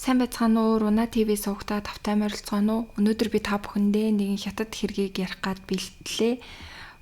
Сайн байцгаана уу? Руна ТV суугатаа тавтай морилцгаано уу? Өнөөдөр би та бүхэндээ нэгэн хятад хэргийг ярих гад бэлтгэлээ.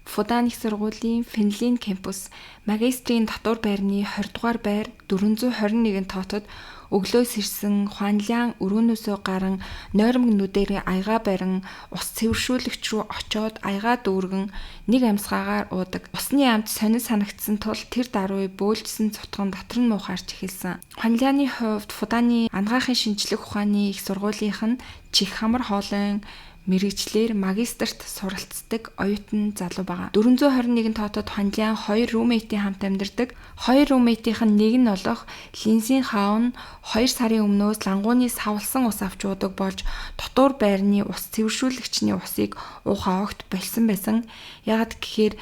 Фудан их сургуулийн Финлийн кампус магистрийн татвар байрны 20 дугаар байр 421 тоотод өглөөс ирсэн Хуанлян өрөөнөөсөө гарan нойрмогнүүдээр аяга барин ус цэвэршүүлэгч рүү очоод аяга дүүргэн нэг амьсгаагаар уудаг. Усны амт сонир санагдсан тул тэр даруй бөөлжсөн цутган дотор нь муухаарч эхэлсэн. Хуанляны хувьд Фуданы анагаахын шинжлэх ухааны их сургуулийнх нь чих хамар хоолойн мэрэгчлэр магистрт суралцдаг оюутан залуу байгаа. 421 тоотод Хуанлян 2 румейтийн хамт амьдардаг. 2 румейтийнх нь нэг нь болох Линсийн хаав нь 2 сарын өмнөөс лангууны савлсан ус авч уудаг болж дотор байрны ус цэвэршүүлэгчний усыг уухаа огт болсон байсан. Яагад гэхээр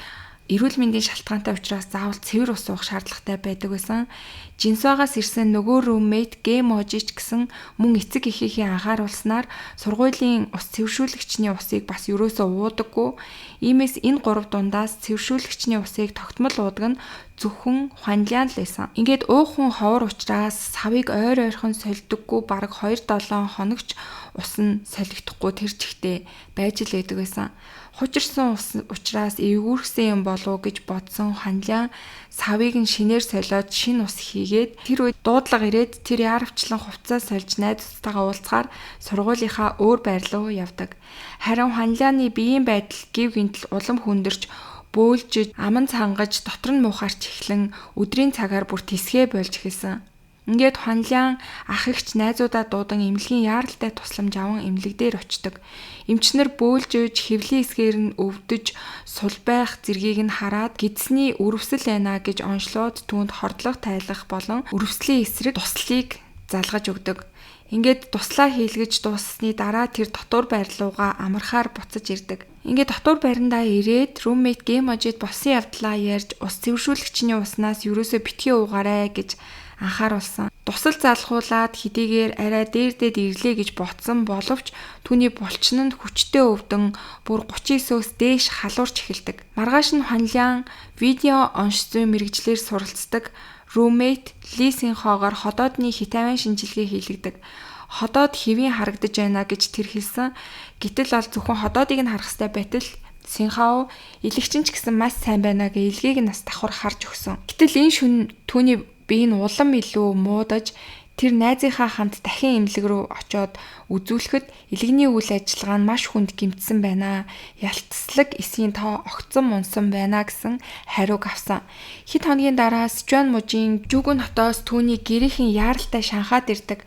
эрүүл мэндийн шалтгаантай учраас заавал цэвэр ус уух шаардлагатай байдаг байсан. Жинсуагаас ирсэн нөгөө руммейт Гэможич гэсэн мөн эцэг эхийнхээ анхааруулснаар сургуулийн ус цэвэршүүлэгчний усыг бас ерөөсөө уудаггүй. Иймээс энэ 3 дундаас цэвэршүүлэгчний усыг тогтмол уудаг нь зөвхөн Хуанлян л байсан. Ингээд уухан ховор учраас савыг ойр ойрхон сольдөггүй бараг 2-7 хоногч ус нь солигдохгүй тэр чигтээ байж л байдаг байсан. Хучирсан ус учраас эвгүүрсэн юм болов уу гэж бодсон Хуанлян савыг нь шинээр солиод шинэ ус хийгээд тэр үед дуудлага ирээд тэр яарвчлан хувцас сольж найзтайгаа уулзахаар сургуулийнхаа өөр байр руу явдаг. Харин Хуанляны биеийн байдал гів гинтл улам хүндэрч бөөлжиж аман цангаж дотор нь муухаарч эхлэн өдрийн цагаар бүр тисгэ болж эхэлсэн. Ингээд Хуанлян ах эгч найзуудаа дуудан эмнэлгийн яаралтай тусламж аван эмнэлэг дээр очдог. Эмчнэр бөөлжөж хэвлийн эсгээр нь өвдөж сул байх зэргийг нь хараад гидсний өрөвсөл байна гэж онцлоод түүнд хордлого тайлах болон өрөвслийн эсрэг туслыг залгаж өгдөг. Ингээд туслаа хийлгэж дууссаны дараа тэр дотор байрлууга амархаар буцаж ирдэг. Ингээд дотор байрандаа ирээд руммейт Гэможид болсон явдлаа ярьж ус цэвэршүүлэгчний уснаас ерөөсөө битгий уугаарай гэж анхааруулсан. Тусал залхуулаад хэдийгээр арай дээрдээд ирлээ гэж ботсон боловч түүний булчин нь хүчтэй өвдөн бүр 39-өөс дээш халуурч эхэлдэг. Маргааш нь Хуанлян видео онцлог мэрэгчлэр суралцдаг руммейт Лисийн хоогоор ходоодны хитаван шинжилгээ хийлгдэг. Ходоод хэвийн харагдаж байна гэж тэр хэлсэн. Гэтэл ол зөвхөн ходоодыг нь харах ёстой байтал Синхао илэгчин ч гэсэн маш сайн байна гэж илгээг нь нас давхар харж өгсөн. Гэтэл энэ шөнө түүний бие нь улам илүү муудаж тэр найзынхаа хамт дахин эмнэлэг рүү очоод үзүүлэхэд илгэний үйл ажиллагаа нь маш хүнд гэмтсэн байна. Ялтслаг эсийн тоо огцон мунсан байна гэсэн хариуг авсан. Хэд хоногийн дараа Сичуан мужийн Жүгүн хотоос түүний гэрийнхэн яаралтай шанхаад ирдэг.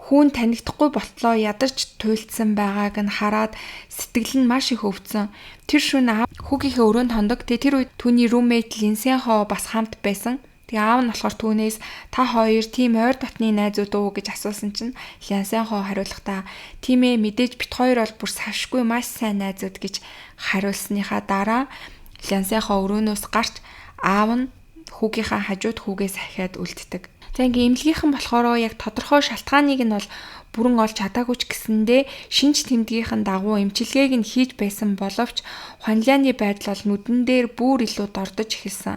Хүүн танигдахгүй болтлоо ядарч туйлдсан байгааг нь хараад сэтгэл нь маш их өвдсөн. Тэр шөнө аав хүүгийнхээ өрөөнд хондог. Тэр үед түүний руммейт Линсийн хоо бас хамт байсан. Тэгээ аав нь болохоор түүнээс та хоёр тийм ойр дотны найзууд уу гэж асуусан чинь Линсийн хоо хариулахдаа тийм ээ мэдээж бит хоёр бол бүр сашгүй маш сайн найзууд гэж хариулсныхаа дараа Линсийн хоо өрөөнөөс гарч аав нь хүүгийнхаа хажууд хүүгээс ахиад үлддэг. За ингээ эмнэлгийнхэн болохоор яг тодорхой шалтгааныг нь бол бүрэн олж чадаагүй ч гэсэндээ шинж тэмдгийнхэн дагуу эмчилгээг нь хийж байсан боловч Хуанляны байдал бол нүдэн дээр бүр илүү дордож эхэлсэн.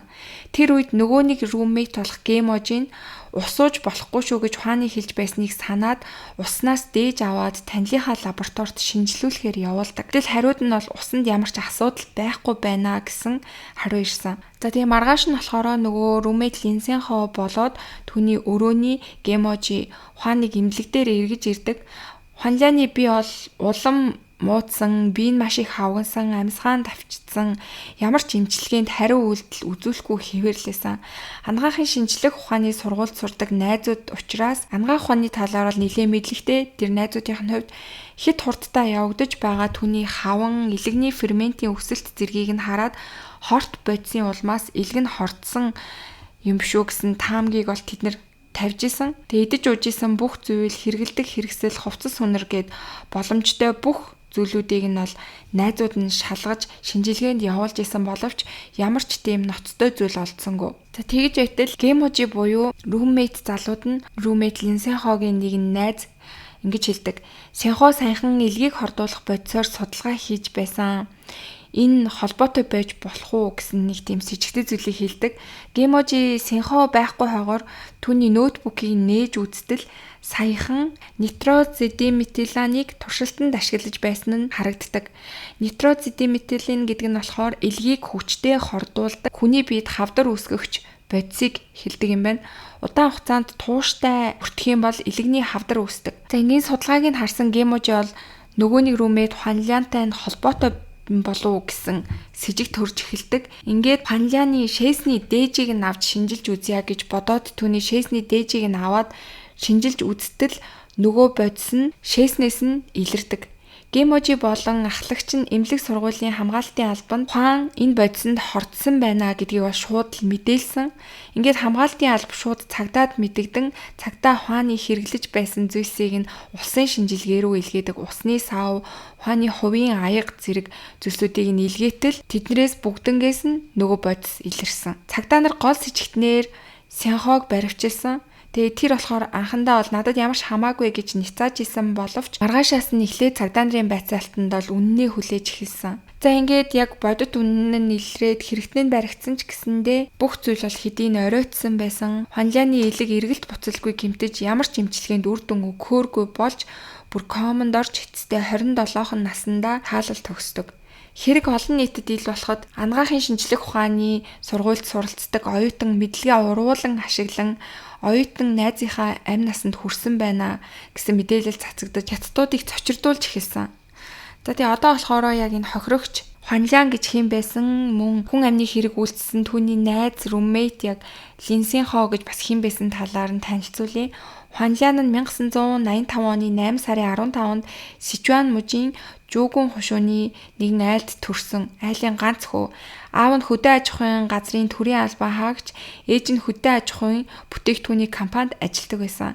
Тэр үед нөгөө нэг руммейт болох Гэможийн усууж болохгүй шүү гэж Хуаны хэлж байсныг санаад уснаас дээж аваад танилынхаа лабораторид шинжилүүлэхээр явуулдаг. Гэтэл хариуд нь бол усанд ямар ч асуудал байхгүй байна гэсэн хариу ирсэн. За тэгээ маргааш нь болохоор нөгөө руммейт Линсийн хоо болоод түүний өрөөний Гэможи Хуаныг эмнэлэг дээр эргэж ирдэг. Хуанляны бие бол улам муудсан, бие нь маш их хавгансан, амьсгаан давчдсан, ямар ч эмчилгээнд хариу үйлдэл үзүүлэхгүй хэвэрлээсэн. Анагаахын шинжлэх ухааны сургуульд сурдаг найзууд учраас анагаах ухааны талаар бол нэлээд мэдлэгтэй. Тэр найзуудын хувьд хэд хурдтай явагдаж байгаа түүний хаван, илэгний ферментийн өсөлт зэргийг нь хараад хорт бодисын улмаас илэг нь хортсон юм шүү гэсэн таамгийг бол тэд нэр тавьж исэн. Тэгээ идэж ууж исэн бүх зүйл хэрэгэлдэг хэрэгсэл хувцас хүнэр гээд боломжтой бүх зүйлүүдийг нь бол найзууд нь шалгаж шинжилгээнд явуулж исэн боловч ямар ч тийм ноцтой зүйл олдсонгүй. За тэгж байтал Гэможи буюу руммейт залууд нь руммейт Линсийн хоогийн нэгэн найз ингэж хэлдэг. Синхоо саяхан илгийг хордуулах бодисоор судалгаа хийж байсан. энэ холбоотой байж болох уу гэсэн нэг тийм сэжигтэй зүйлийг хэлдэг. Геможи синхо байхгүй хойгоор түүний ноутбукийг нээж үзтэл саяхан нитрозидиметиланыг туршилтанд ашиглаж байсан нь харагддаг. Нитрозидиметилин гэдэг нь болохоор элгийг хүчтэй хордуулдаг, хүний биед хавдар үүсгэгч бодисыг хэлдэг юм байна. Удаан хугацаанд тууштай өртөх юм бол элэгний хавдар үүсдэг. За энгийн судалгааг нь харсан геможи бол нөгөөний рүүмэд Хуанляантай холбоотой болов гэсэн сэжиг төрж эхэлдэг. Ингээд Хуанляны шээсний дээжийг нь авч шинжилж үзье гэж бодоод түүний шээсний дээжийг нь аваад шинжилж үзтэл нөгөө бодис нь шээснээс нь илэрдэг. Геможи болон ахлагч нь эмнэлэг сургуулийн хамгаалтын албанд Хуан энэ бодисонд хордсон байна гэдгийг бол шууд л мэдээлсэн. Ингээд хамгаалтын алба шууд цагдаад мэдэгдэн цагдаа Хуаны хэрэглэж байсан зүйлсийг нь улсын шинжилгээ рүү илгээдэг. Усны сав, Хуаны хувийн аяга зэрэг зүйлсүүдийг нь илгээтэл тэднээс бүгднгээс нь нөгөө бодис илэрсэн. Цагдаа нар гол сэжигтнээр Синхог баривчилсан. Тэгээ тэр болохоор анхандаа бол надад ямарч хамаагүй гэж ницааж исэн боловч маргаашаас нь эхлээд цагдаа нарын байцаалтанд бол үнэнээ хүлээж эхэлсэн. За ингээд яг бодит үнэн нь илрээд хэрэгтнээ баригдсан ч гэсэндээ бүх зүйл бол хэдийн оройтсон байсан. Хуанляны элэг эргэлт буцалгүй гэмтэж ямар ч эмчилгээнд үр дүн өгөхгүй болж бүр комонд орж эцэстээ 27хан наснда хаалт төгсдөг. Хэрэг олон нийтэд ил болоход анагаахын шинжлэх ухааны сургуульд суралцдаг оюутан мэдлэгээ уруулан ашиглан оюутан найзынхаа амь насанд хүрсэн байна гэсэн мэдээлэл цацагдаж хятадуудыг цочирдуулж эхэлсэн. За тэгээ одоо болохоор яг энэ хохирогч Хуанлян гэж хэм байсан мөн хүн амны хэрэг үйлдэлсэн түүний найз румейт яг Линсинхо гэж бас хэм байсан талаар нь танилцуулъя. Хуанлян нь 1985 оны 8 сарын 15-нд Сичуан мужийн Жүүгүн хушууны нэгэн айлд төрсөн. Айлын ганц хүү. Аав нь хөдөө аж ахуйн газрын төрийн албан хаагч, ээж нь хөдөө аж ахуйн бүтээгдэхүүний компанид ажилладаг байсан.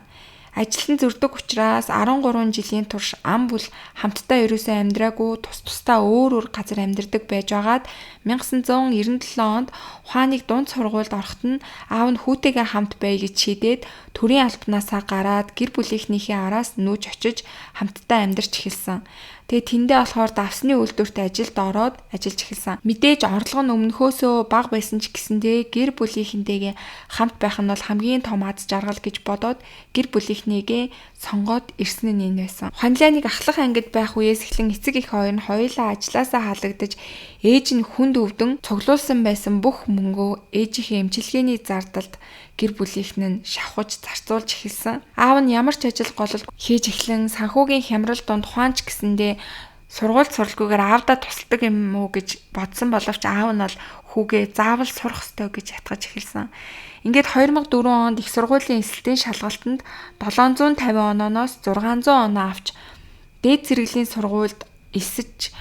Ажилтан зөрдөг учраас 13 жилийн турш ам бүл хамтдаа ерөөсөө амьдраагүй тусдаа өөр газар амьдардаг байж байгаад 1997 онд Хуаныг дунд сургуульд ороход нь аав нь хүүтэйгээ хамт бай гэж шийдээд төрийн албанаасаа гараад гэр бүлийнхнийхээ араас нүүж очиж хамтдаа амьдарч эхэлсэн. Тэгээ тэндээ болохоор давсны үйлдвэрт ажилд ороод ажиллаж эхэлсэн. Мэдээж орлого нь өмнөхөөсөө бага байсан ч гэсэндээ гэр бүлийнхэнтэйгээ хамт байх нь бол хамгийн том аз жаргал гэж бодоод гэр бүлийнхнийгээ сонгоод ирсэн нь энэ байсан. Хуанляныг ахлах ангид байх үеэс эхлэн эцэг их хоёр нь хоёулаа ажилласаа халагдаж ээж нь хүнд өвдөн цуглуулсан байсан бүх мөнгөө ээжийнхээ эмчилгээний зардалд гэр бүлийнх нь шавхаж зарцуулж эхэлсэн. Аав нь ямар ч ажил голол хийж эхлэн санхүүгийн хямрал донд Хуанч гэсэндээ сургууль суралгүйгээр аавдаа тусалдаг юм уу гэж бодсон боловч аав нь бол хүүгээ заавал сурах ёстой гэж ятгаж эхэлсэн. Ингээд 2004 онд их сургуулийн эсэлтийн шалгалтанд 750 онооноос 600 оноо авч дээд зэрэглэлийн сургуульд элсэж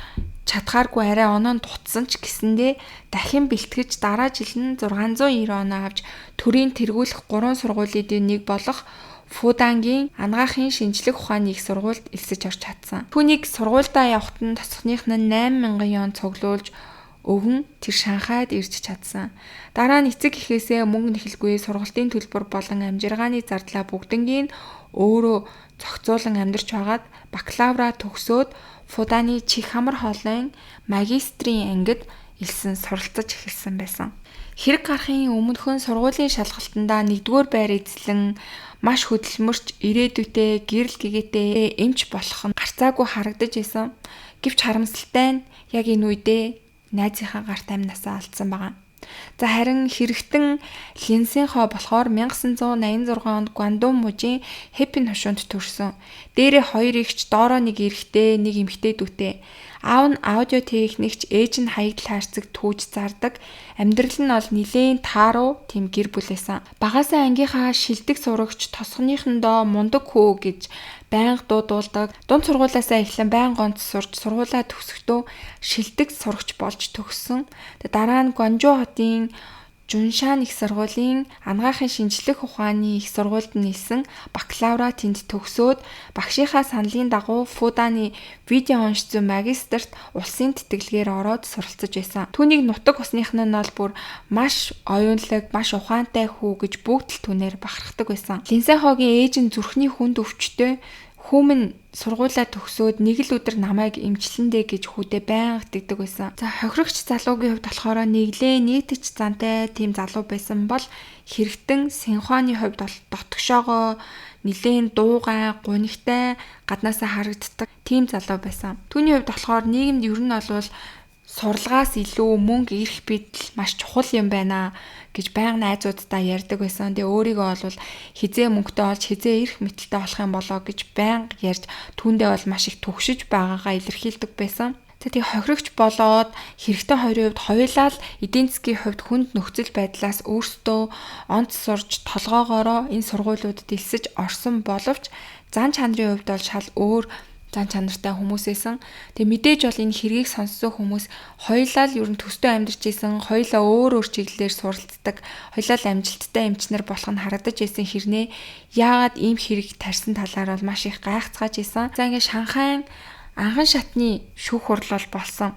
чадхааргүй арай оноо дутсан ч гэсэндээ дахин бэлтгэж дараа жил нь 690 оноо авч төрийн тэргүүлэх 3 сургуулийн нэг болох Фудангийн анагаахын шинжлэх ухааны их сургуульд элсэж орж чадсан. Түүнийг сургуульдаа явахад нь тосхных нь 8,000 yen цуглуулж өгөн тэр Шанхайд ирж чадсан. Дараа нь эцэг эхээсээ мөнгө нэхэлгүй сургалтын төлбөр болон амжиргааны зардлаа бүгднийг өөрөө зохицуулан амьдарч байгаад бакалавра төгсөөд Фуданы чих хамар хоолойн магистрийн ангид элсэн суралцаж эхэлсэн байсан. Хэрэг гарахын өмнөхөн сургуулийн шалгалтандаа 1-р байр эзлэн маш хөдөлмөрч ирээдүйдээ гэрэл гэгээтэй эмч болох нь гарцаагүй харагдаж исэн. Гэвч харамсалтай нь яг энэ үедээ найзынхаа гарт амнасаа алдсан байгаа. За харин хэрэгтэн Линсинхо болохоор 1986 онд Гуандун мужийн Хэпин хошуунд төрсөн. Дээрээ 2 эгч, доороо 1 эрэгтэй, 1 эмэгтэй дүүтэй. Аав нь аудио техникч, ээж нь хаягдл хайрцаг түүж зардаг. Амьдрал нь бол нилийн тааруу тийм гэр бүлээсэн. Багаасаа ангийнхаа шилдэг сурагч, тосгоныхондоо мундаг хүү гэж байнга дуудуулдаг. Дунд сургуулиасаа эхлэн байнга гонц сурч сургуулаа төгсөхдөө шилдэг сурагч болж төгссөн. Дараа нь Гуанчжоу хотын Жуншан их сургуулийн анагаахын шинжлэх ухааны их сургуульд нэлсэн бакалавра тэнд төгсөөд багшийнхаа саналын дагуу Фуданы видео унш зүй магистрт улсын тэтгэлгээр ороод суралцаж байсан. Түүнийг нутаг усных нь бол бүр маш оюунлаг, маш ухаантай хүү гэж бүгд л түүнээр бахархдаг байсан. Линсинхогийн ээж нь зүрхний хүнд өвчтөй Хүмүн сургуулаа төгсөөд нэг л өдөр намайг эмчлэндээ гэж хүүдээ байнга тэгдэг байсан. За хохирогч залуугийн хувьд болохоор нийтэж зантай тийм залуу байсан бол хэрэгтэн синхроны хувьд бол дотгошоогоо нилээн дуугай, гунигтай гаднаасаа харагддаг тийм залуу байсан. Түүний хувьд болохоор нийгэмд ер нь бол сурлагаас илүү мөнгө ирэх бидэл маш чухал юм байна гэж байнга найзуудтай ярьдаг байсан. Тэгээ өөрийгөө бол хизээ мөнгөтэй олж хизээ ирэх мэтэлтэй болох юм болоо гэж байнга ярьж түүндээ бол маш их түгшиж байгаагаа илэрхийлдэг байсан. Тэгээ хохирогч болоод хэрэгтэй хоёрын хувьд хоёулаа л эдийн засгийн хувьд хүнд нөхцөл байдлаас өөрсдөө онц сурж толгоогоороо энэ сургуулиудад элсэж орсон боловч зан чанарын хувьд бол шал өөр зан чанартай хүмүүс байсан. Тэгээ мэдээж бол энэ хэргийг сонссон хүмүүс хоёулаа л ер нь төстэй амьдарч исэн, хоёулаа өөр чиглэлээр суралцдаг, хоёулаа л амжилттай эмчнэр болох нь харагдаж исэн хэрнээ яагаад ийм хэрэг тарьсан талаар бол маш их гайхацгааж исэн. За ингээд Шанхайн анхан шатны шүүх хурлал болсон.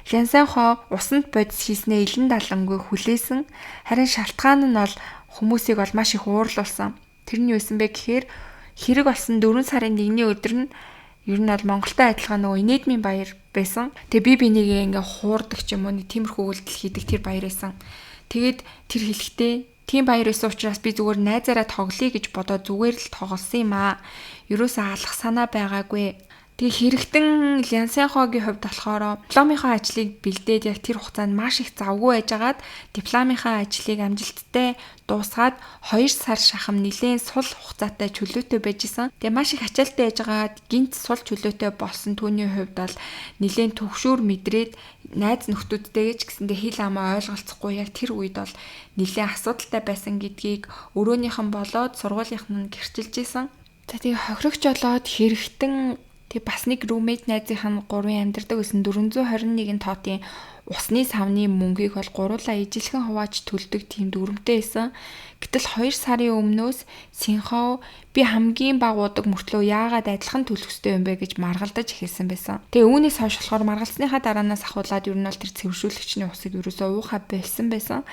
Лянсанхоо усанд бодис хийснээ илэн далангүй хүлээсэн. Харин шалтгаан нь бол хүмүүсийг бол маш их уурлуулсан. Тэр нь юу байсан бэ гэхээр хэрэг болсон 4 сарын 1-ний өдөр нь ер нь бол Монголтой адилхан нөгөө инээдмийн баяр байсан. Тэгээ би бинийгээ ингээ хуурдаг ч юм уу нэг тиймэрхүү үйлдэл хийдэг тэр баяр байсан. Тэгээд тэр хэлэхдээ тийм баяр байсан учраас би зүгээр найзаараа тоглоё гэж бодоод зүгээр л тоглосон юм аа. Ерөөсөө алах санаа байгаагүй. Тэгээ хэрэгтэн Лянсанхогийн хувьд болохоор дипломынхаа ажлыг бэлдээд яг тэр хугацаанд маш их завгүй байжгаад дипломынхаа ажлыг амжилттай дуусгаад 2 сар шахам нэлээд сул хугацаатай чөлөөтэй байж исэн. Тэгээ маш их ачаалттай байжгаад гинт сул чөлөөтэй болсон түүний хувьд бол нэлээд төгшөөр мэдрээд найз нөхдүүдтэйгээ ч гэсэндээ хил амаа ойлголцохгүй яг тэр үед бол нэлээд асуудалтай байсан гэдгийг өрөөнийхэн болоод сургуулийнх нь гэрчилж исэн. За тэгээ хохирогч болоод хэрэгтэн тэг бас нэг roommate найзынх нь 3 амьдардаг гэсэн 421 тоотын усны савны мөнгийг бол гуруулаа ижилхэн хувааж төлдөг тийм дүрмтэй байсан. Гэтэл 2 сарын өмнөөс Синхоо би хамгийн бага удаг мөртлөө яагаад адилхан төлөх ёстой юм бэ гэж маргалдаж эхэлсэн байсан. Тэгээ үүнээс хойш болохоор маргалцсныхаа дараанаас ахуулаад ер нь бол тэр цэвэршүүлэгчний усыг ерөөсөө уухай болсон байсан.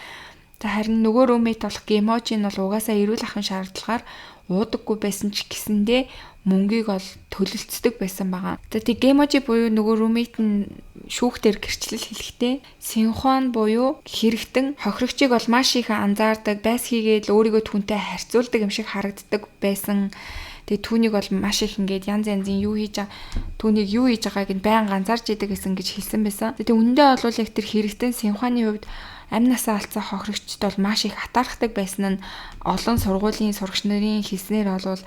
За харин нөгөө roommate болох Геможи нь бол угаасаа эрүүл ахын шаардлагаар уудаггүй байсан ч гэсэндээ мөнгийг ол төлөлцдөг байсан байгаа. За тэг Геможи буюу нөгөө roommate нь шүүхтэр гэрчлэл хэлэхдээ Синхон буюу хэрэгтэн хохирогчийг бол маш их анзаардаг, байс хийгээд өөрийгөө түүнтэй харьцуулдаг юм шиг харагддаг байсан. Тэгээ түүнийг бол маш их ингээд янз янзын түүнийг юу хийж байгааг нь байнга анзаарч идэг гэсэн гэж хэлсэн байсан. Тэгээ үндэ бол яг тэр хэрэгтэн Синхоны хувьд амь насаа алдсан хохирогчд бол маш их атаархдаг байсан нь олон сургуулийн сурагч нарын хэлснээр бол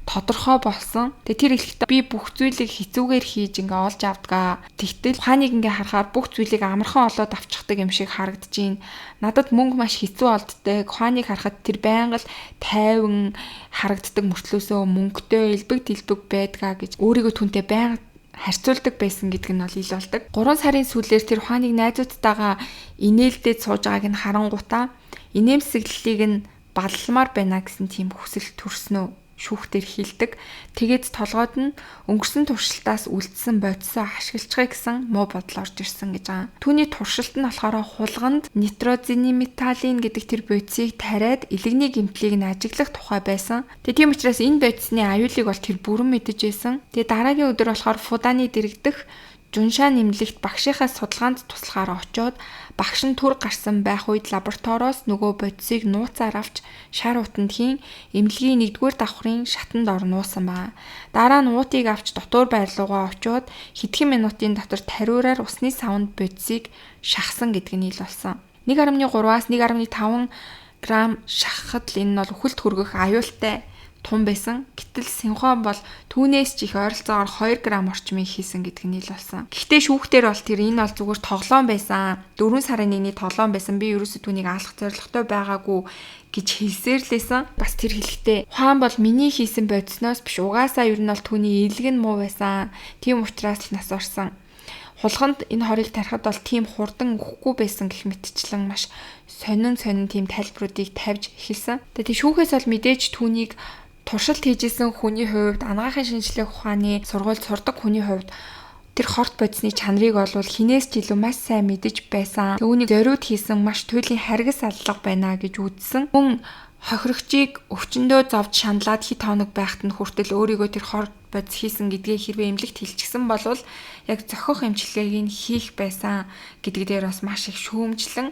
тодорхой болсон. Тэгээ тэр хэлэхдээ би бүх зүйлийг хэцүүгээр хийж ингээ олж авдгаа. Тэгтэл ухааныг ингээ харахаар бүх зүйлийг амархан олоод авчихдаг юм шиг харагдаж байна. Надад мөнгө маш хэцүү олддог. Ухааныг харахад тэр байнга л тайван харагддаг мөртлөөсөө мөнгөтэй элбэг дэлбэг байдгаа гэж өөрийгөө түнтэй байнга харьцуулдаг байсан гэдг нь бол ил болдог. 3 сарын сүүлээр тэр ухааныг найзуудтайгаа инээлдээд сууж байгааг нь харангуутаа инээмсэглэлийг нь балламаар байна гэсэн тийм хүсэл төрснөө шүүхтэр хилдэг. Тэгээд толгойд нь өнгөрсөн туршилтаас үлдсэн бодисоо ашиглацгаая гэсэн муу бодол орж ирсэн гэж байгаа. Түүний туршилт нь болохоор хулганд нитрозиниметалин гэдэг тэр бодисыг тариад элэгний гэмтлийг нь ажиглах тухай байсан. Тэгээд тийм учраас энэ бодисны аюулыг бол тэр бүрэн мэдэж байсан. Тэгээд дараагийн өдөр болохоор Фуданы дэрэгдэх Жуншаа нэмлэгт багшийнхаа судалгаанд туслахаар очоод багш нь түр гарсан байх үед лабораториос нөгөө бодисыг нууцаар авч шар утанд хийн эмнэлгийн 1-р давхрын шатанд орнуусан ба. Дараа нь уутыг авч дотор байрлуугаа очоод хэдхэн минутын дотор тариураар усны савнд бодисыг шахсан гэдг нь ил болсон. 1.3-аас 1.5 грамм шахахад л энэ бол үхэлд хүргэх аюултай тун байсан. Гэтэл Синхон бол түүнээс ч их ойролцоогоор 2 грамм орчмыг хийсэн гэдг нь ил болсон. Гэхдээ шүүхтэр бол тэр энэ бол зүгээр тоглоом байсан. 4 сарын 1-ний тоглоом байсан. Би ерөөсөө түүнийг алах зорилготой байгаагүй гэж хэлсээр лээсэн. Бас тэр хэлэхдээ ухаан бол миний хийсэн бодисноос биш угаасаа ер нь бол түүний илэг нь муу байсан. Тийм учраас л нас орсон. Хулганд энэ хорийг тарихад бол тийм хурдан өгөхгүй байсан гэх мэтчлэн маш сонин тийм тайлбаруудыг тавьж эхэлсэн. Тэгээд шүүхээс бол мэдээж түүнийг туршилт хийжсэн хүний хувьд анагаахын шинжлэх ухааны сургуульд сурдаг хүний хувьд тэр хорт бодисны чанарыг бол хинээс ч илүү маш сайн мэдэж байсан. Үүнийг зориуд хийсэн маш туйлын харгас аллага байна гэж үзсэн. Мөн хохирогчийг өвчнөдөө зовж шаналаад хит хоног байхад нь хүртэл өөрийгөө тэр хорт бодис хийсэн гэдгээ хэрвээ эмнэлэгт хэлчихсэн бол яг зохих эмчилгээг нь хийх байсан гэдэг дээр бас маш их шүүмжлэн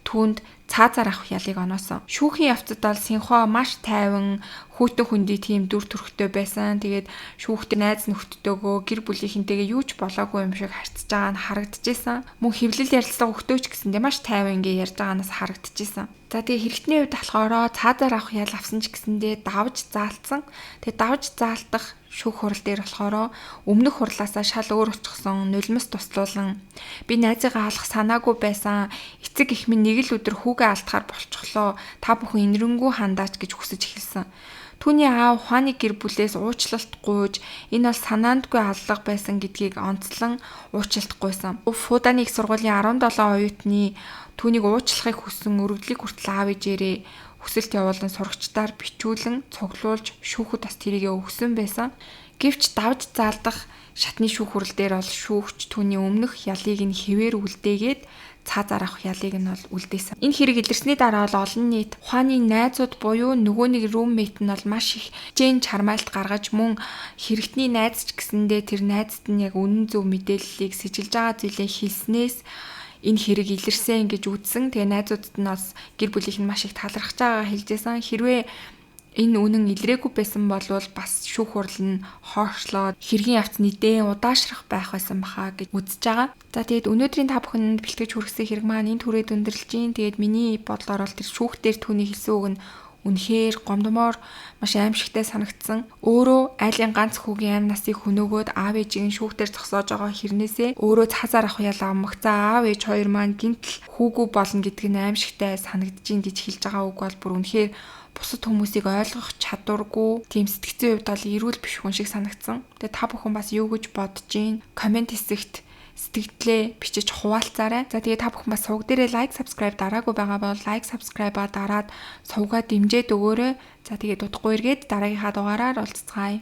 түүнд цаазаар авах ялыг оноосон. Шүүхийн явцад бол Синхуа маш тайван, хүйтэн хүндий тийм дүр төрхтэй байсан. Тэгээд шүүхтэй найз нөхдөдөө гэр бүлийнхэнтэйгээ юу ч болоогүй юм шиг харьцаж байгаа нь харагдчихсан. Мөн хэвлэл ярилцлага өгтөөч гэсэндээ маш тайван ингээ ярьж байгаанаас харагдчихсан. За тэгээ хэрэгтний үед болохоор цаазаар авах ял авсан ч гэсэндээ давж заалтсан. Тэгээ давж заалтах шүүх хурал дээр болохоор өмнөх хурлаасаа шал өөр очихсон, нулимс туслуулан би найзыгаа алах санаагүй байсан. Эцэг их минь нэг л өдөр хүүгээ алдахаар болчихлоо. Та бүхэн инэрэнгүү хандаач гэж хүсэж эхэлсэн. Түүний аав ухааны гэр бүлээс уучлалт гуйж энэ бол санаандгүй аллага байсан гэдгийг онцлон уучлалт гуйсан. Фуданы их сургуулийн 17 оюутны түүнийг уучлахыг хүссэн өргөдлийг хүртэл аав ээжээрээ хүсэлт явуулан сурагчдаар бичүүлэн цуглуулж шүүхэд бас тэрийгэ өгсөн байсан. Гэвч давж заалдах шатны шүүх хурал дээр бол шүүгч түүний өмнөх ялыг нь хэвээр үлдээгээд цаазаар авах ялыг нь бол үлдээсэн. Энэ хэрэг илэрсний дараа бол олон нийт ухааны найзууд буюу нөгөө нэг руммейт нь бол маш их жин чармайлт гаргаж мөн хэрэгтний найз ч гэсэндээ тэр найзд нь яг үнэн зөв мэдээллийг сэжилж байгаа зүйлээ хэлснээс энэ хэрэг илэрсэн гэж үзсэн. Тэгээ найзуудад нь бас гэр бүлийнх нь маш их талархаж байгаа хэлжсэн. Хэрвээ энэ үнэн илрээгүй байсан бол бас шүүх хурал нь хоошлоод хэргийн явц нэгэн удаашрах байх байсан баха гэж үзэж байгаа. За тэгээд өнөөдрийн та бүхэнд бэлтгэж хүргэсэн хэрэг маань энэ түрээд өндөрлж гин. Тэгээд миний бодлоор бол тэр шүүх дээр түүний хэлсэн үг нь үнэхээр гомдмоор маш аимшигтай санагдсан. Өөрөө айлын ганц хүүгийн амь насыг хөнөөгөөд аав ээжийн шүүхтэр зогсоож байгаа хэрнээсээ өөрөө цаазаар авах ял амгах. За аав ээж хоёр маань гинтл хүүгүй болно гэдг нь аимшигтай санагдаж гин гэж хэлж байгаа үг бол бүр үнэхээр бусад хүмүүсийг ойлгох чадваргүй, тийм сэтгцийн хувьд бол эрүүл биш хүн шиг санагдсан. Тэгээ та бүхэн бас юу гэж бодож гин? Комент хэсэгт сэтгэлдээ бичиж хуваалцаарай. За тэгээ та бүхэн бас сувг дээрээ лайк, subscribe дараагүй байгаа бол лайк, subscribe-а дараад сувгаа дэмжиж өгөөрэй. За тэгээ дутхгүй эргээд дараагийнхаа дугаараар уулзцгаая.